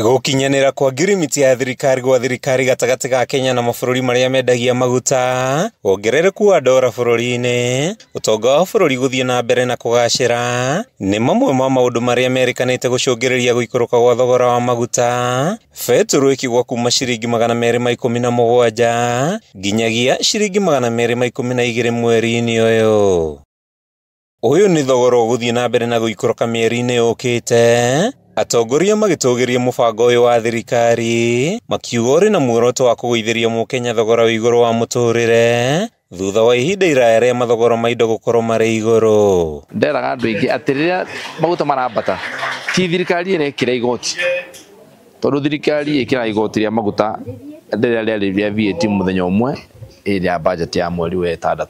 Gukinyanira kwa ngirimiti ya thirikari gwa thirikari gatagati ga Kenya na mabũrũri maria mendagia maguta, wongerereku wa ndora bũrũri-inĩ, ũtonga wa bũrũri gũthiĩ na mbere na kũgacĩra, nĩ mamwe ma maũndũ marĩa merĩkanĩte gũcũngĩrĩria gũikũrũka gwa thogora wa maguta. Betũrũ ĩkĩgwa kuma ciringi 217 nginyagia ciringi 212 mweri-inĩ ũyũ. Ũyũ nĩ thogora ũgũthiĩ na mbere na gũikũrũka mĩeri-inĩ yũkĩte. Atongoria magĩtũgĩria mũbango ũyũ wa thirikari, makiuga ũrĩ na muoroto wa kũgũithĩria mũkenya thogora wĩ igũrũ wa mũtũrĩre, thutha wa ihinda iraya rĩa mathogora ma indo gũkorwo marĩ igũrũ. Nderaga andũ aingĩ atĩ rĩrĩa maguta marambata, ti thirikari ĩrekĩra igoti, tondũ thirikari ĩkĩra igoti rĩa maguta rĩrĩa rĩarĩ rĩa VAT mũthenya ũmwe rĩa budget ya mweri wa 6.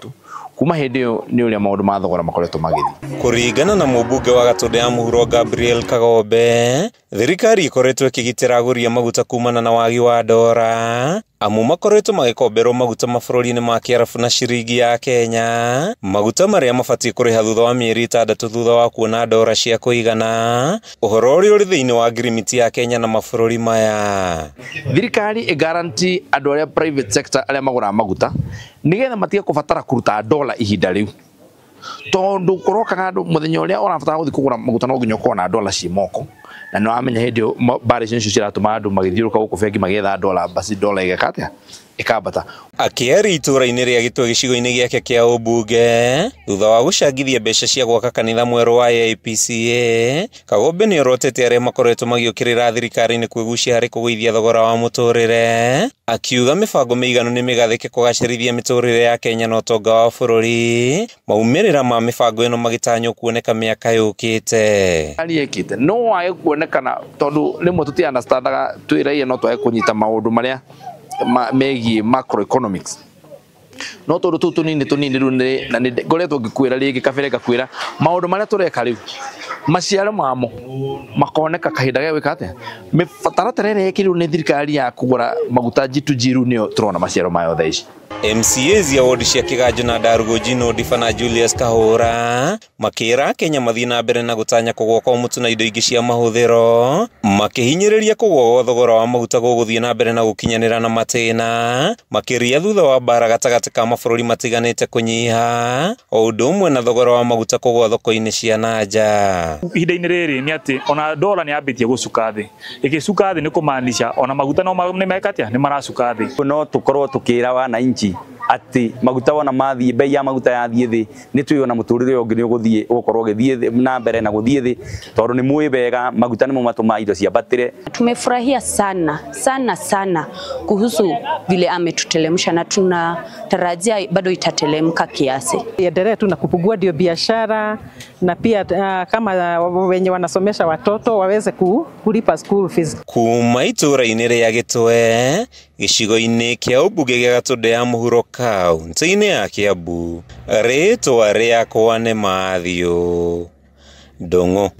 Kuma hĩndĩ ĩyo nĩ ũrĩa maũndũ ma thogora makoretwo magĩthiĩ. Kũringana na mũmbunge wa Gatũndũ ya mũhuro Gabriel Kagombe, thirikari ĩkoretwo ĩkĩgitĩra agũri a maguta kumana na wagi wa ndora, amu makoretwo magĩkomberwo maguta mabũrũri-inĩ ma Kĩarabu na ciringi ya Kenya, maguta marĩa mabatiĩ kũrĩha thutha wa mĩeri 6 thutha wa kuona ndora cia kũigana, ũhoro ũrĩa ũrĩ thĩinĩ wa ngirimiti ya Kenya na mabũrũri maya. Thirikari ĩgaranti andũ arĩa private sector arĩa magũraga maguta nĩgetha matige kũbatara kũruta dola ihinda rĩu, tondũ kũrokaga andũ mũthenya ũrĩa ũrabatara gũthiĩ kũgũra maguta no nginya ũkorwo na dola ciĩ moko, na nĩ wamenya hĩndĩ ĩyo mbara icio ciratũma andũ magĩthiũrũka gũkũ bengi magĩetha dola, basi dola ĩgakata ikambata. Akĩaria itũũra-inĩ rĩa Gĩtwe gĩcigo-inĩ gĩake kĩa ũmbunge thutha wa gũcangithia mbeca cia gwaka kanitha mwerũ wa AIPCA, Kagombe nĩ orotete arĩa makoretwo magĩũkĩrĩra thirikari-inĩ kwĩgucia harĩ kũgũithia thogora wa mũtũrĩre, akiuga mĩbango mĩiganu nĩ mĩgathĩke kũgacĩrithia mĩtũrĩre ya Kenya na ũtonga wa bũrũri, maumĩrĩra ma mĩbango ĩno magĩtanywo kuoneka mĩaka yũkĩte. Ariĩkĩte no wage kuonekana tondũ rĩmwe tũti understandaga twĩ raia no twage kũnyita maũndũ marĩa megiĩ macroeconomics, no tondũ tũu tũnini rĩu na nĩ ngoretwo ngĩkwĩra rĩngĩ kabere ngakwĩra maũndũ marĩa tũreka rĩu maciaro mamo makoneka kahinda ga gwĩka atĩa. Mĩtaratara ĩrĩa ĩkĩrĩirwo nĩ thirikari ya kũgũra maguta G2G rĩu nĩyo tũrona maciaro mayo thaa ici. MCAs cia wodi cia Kĩganjo na Ndarugũ Njino Ndiba na Julius Kahũra makĩra Kenya mathiĩ na mbere na gũtanya kũgũa kwa mũtu na indo ingĩ cia mahũthĩro, makĩhinyĩrĩria kũgũa gwa thogora wa maguta gũgũthiĩ na mbere na gũkinyanĩra na matĩna, makĩria thutha wa mbara gatagatĩ ka mabũrũri matiganĩte kũnyiha, o ũndũ ũmwe na thogora wa maguta kũgũa thoko-inĩ cia nanja. Ihinda-inĩ rĩrĩ nĩ atĩ ona dola nĩ yambĩtie gũcuka thĩ, ĩgĩcuka thĩ nĩ kũmaanisha ona maguta no nĩ meka atĩa, nĩ maracuka thĩ. No tũkorwo tũkĩra wananchi atĩ maguta wona mathiĩ, bei ya maguta yathiĩ thĩ, nĩ tũĩ ona mũtũrĩre ũngĩ nĩ ũgũthiĩ ũgũkorwo ũgĩthiĩ na mbere na gũthiĩ thĩ, tondũ nĩ mũĩ wega maguta nĩmo matũmaga indo ciambatĩre. Tumefurahia sana kuhusu vile ametutelemsha na tunatarajia bado itatelemka kiasi. Endelee tu na kupungua ndio biashara, na pia kama wenye wanasomesha watoto waweze kulipa school fees. Kuma itũũra-inĩ rĩa Gĩtwe gĩcigo-inĩ kĩa ũmbunge gĩa Gatũndũ ya mũhuro kaunti-inĩ ya Kiambu, rĩtwa rĩakwa nĩ Mathiũ Ndung'u.